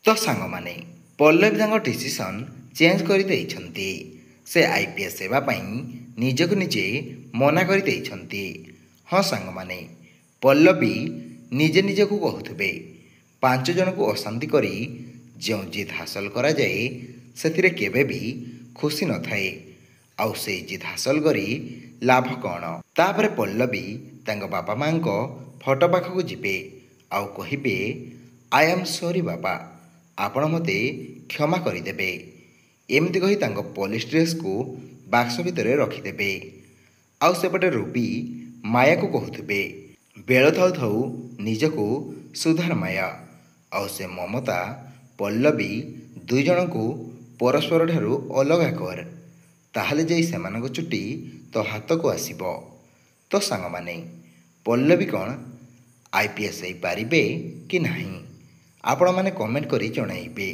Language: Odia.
ତ ସାଙ୍ଗମାନେ ପଲ୍ଲବୀ ତାଙ୍କ ଡିସିସନ୍ ଚେଞ୍ଜ କରିଦେଇଛନ୍ତି। ସେ IPS ହେବା ପାଇଁ ନିଜକୁ ନିଜେ ମନା କରିଦେଇଛନ୍ତି। ହଁ ସାଙ୍ଗମାନେ, ପଲ୍ଲବୀ ନିଜେ ନିଜକୁ କହୁଥିବେ 5 ଜଣଙ୍କୁ ଅଶାନ୍ତି କରି ଯେଉଁ ଜିତ୍ ହାସଲ କରାଯାଏ ସେଥିରେ କେବେ ବି ଖୁସି ନଥାଏ। ଆଉ ସେଇ ଜିତ୍ ହାସଲ କରି ଲାଭ କ'ଣ? ତାପରେ ପଲ୍ଲବୀ ତାଙ୍କ ବାପା ମାଆଙ୍କ ଫଟୋ ପାଖକୁ ଯିବେ ଆଉ କହିବେ ଆଇ ଆମ୍ ସରି ବାପା, ଆପଣ ମୋତେ କ୍ଷମା କରିଦେବେ। ଏମିତି କହି ତାଙ୍କ ପୋଲିସ ଡ୍ରେସ୍କୁ ବାକ୍ସ ଭିତରେ ରଖିଦେବେ। ଆଉ ସେପଟେ ରୁବି ମାୟାକୁ କହୁଥିବେ ବେଳ ଥାଉ ଥାଉ ନିଜକୁ ସୁଧାର ମାୟା। ଆଉ ସେ ମମତା ପଲ୍ଲବୀ 2 ଜଣଙ୍କୁ ପରସ୍ପର ଠାରୁ ଅଲଗା କର, ତାହେଲେ ଯାଇ ସେମାନଙ୍କ ଚୁଟି ତୋ ହାତକୁ ଆସିବ। ତ ସାଙ୍ଗମାନେ, ପଲ୍ଲବୀ କ'ଣ IPS ହେଇପାରିବେ କି ନାହିଁ? ଆପଣମାନେ କମେଣ୍ଟ କରି ଜଣାଇବେ।